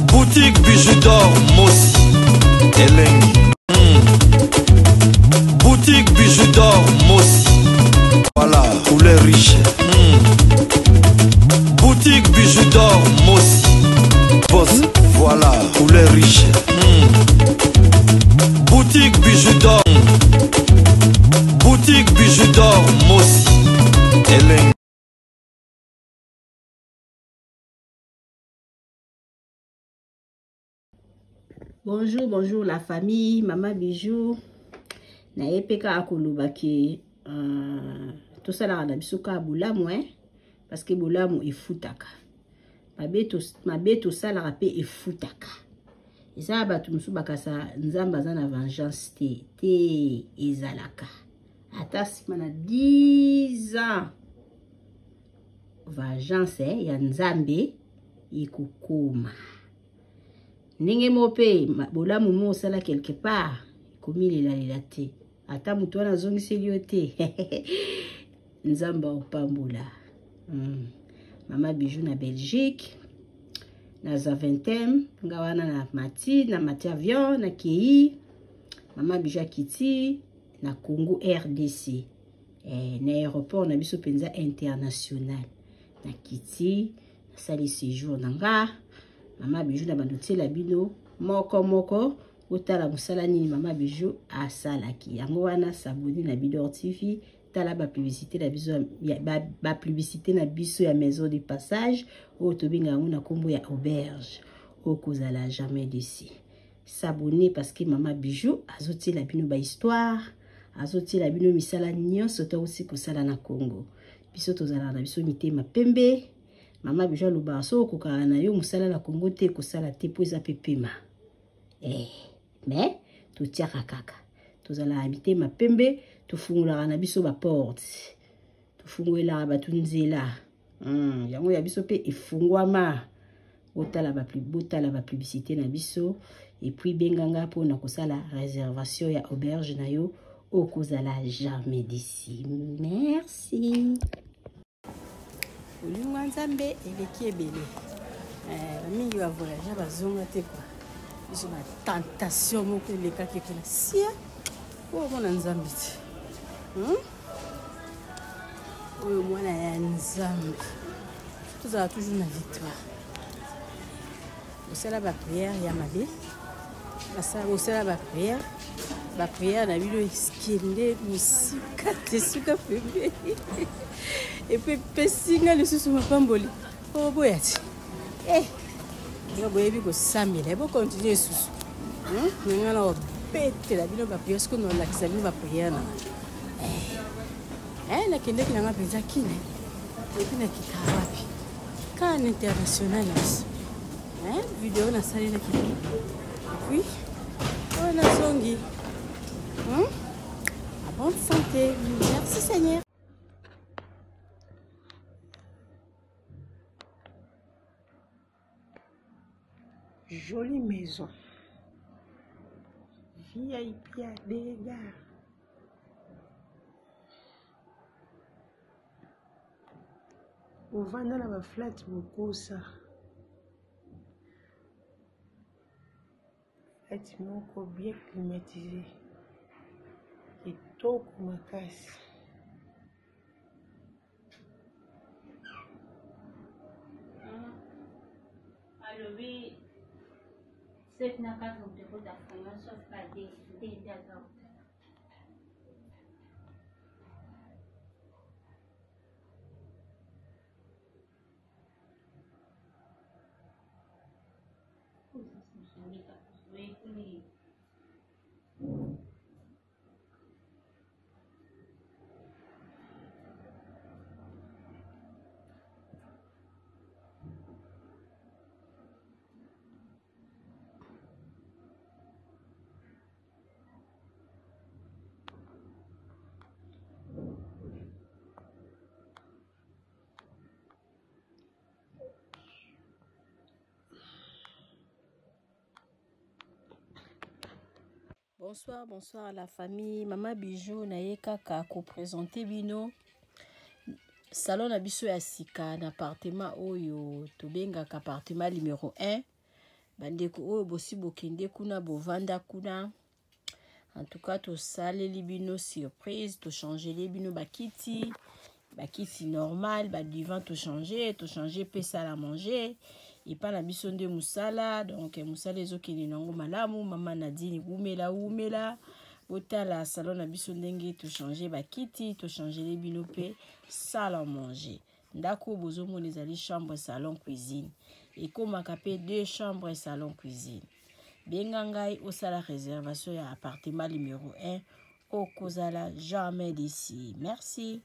Boutique bijoux d'or Mossi Elengi. Boutique bijoux d'or Mossi. Voilà, couleur riche. Boutique bijoux d'or Mossi. Boss, voilà, couleur riche. Boutique bijoux d'or. Boutique bijoux d'or Mossi Elengi. Bonjour, bonjour la famille, Maman Bijou. Na epeka akoluba ki tout ça la bisuka bulamu parce que bulamu efutaka. Mabeto ça la rapé efutaka. Eza batu musu bakasa nzamba za na vengeance te ezalaka. Ata simana 10 ans. Vengeance ya nzambe ikukuma. Ndenge mope bolamu mo sala quelque part komi lela te ata mutu wana zongiseli yo te nzamba opambula. Mama Bijou na Belgique na Zaventem nga wana na Mati avion na Kei. Mama Bijou akiti na Congo RDC na aéroport na biso penza international na kiti sali séjour nanga. Mama Bijou na bandotie la bino moko otala musala nini Mama Bijou asalaki yango wana saboni na Bidor TV tala ba publicité na biso ba publicité na biso ya maison de passage o tobinga yango na kombo ya auberge okozala jamais d'ici. S'abonner parce que Mama Bijou azotie la bino ba histoire azotie la bino misala nyonso to aussi kosala na Congo biso tozala na biso mitema pembe. Mama Bijou luba so kokana na yo musala na Congo te kosala te po eza pepema. Mais to tiaka kaka. Tozala habité ma pembe, to fungula na biso ba porte. To funguela ba tunzela. Yango ya biso pe efungwama. Botala ba publicité na biso et puis benganga po na kosala réservation ya auberge na yo okozala jamais d'ici. Merci. Olingo nzambe eleki ebele mingi ba voyage bazonga te kwa biso ba tentation moko elekaki kuna sia oyo mwana nzambe te oyo mwana ya nzambe tozala toujours na victoire. Osala ba prière ya mabe osala ba prière na bino eskende musika te suka pembe. Et puis pesinga le susu mapamboli o boyati nga boyebi ko samela ebo continuer susu nga na bete la bino ba prière ko no la kisabino ba prière na na kende ki nga penza kine et puis na kikawapi kan international vidéo na sali na kine et puis on a songi à bonne santé. Merci Seigneur. Jolie maison. VIP à dégâts. Au vendre la flat beaucoup ça. Bâtiment bien climatisé. Et tout comme ma casse. Alors oui. C'est une occasion de vous apprendre, sauf qu'à des désordres. Bonsoir, bonsoir à la famille. Maman Bijou na kaka ko présenter bino salon na biso ya sika na appartement oyo to benga appartement numéro 1 bandeko oyo bosi bokende kuna bovanda kuna. En tout cas to saleli bino surprise, to changer bino bakiti normal, ba divan to changer pe sala manger et pas la biso nde musala. Donc musala ezokende nango malamu. Mama Nadine umela botala salon na biso ndenge to changer bakiti, to changer bino pe sala manger. Ndako bozomona ezali chambre salon cuisine ekomaka pe 2 chambres salon cuisine. Benga ngai osala réservation ya appartement numéro 1 okozala jamais d'ici. Merci.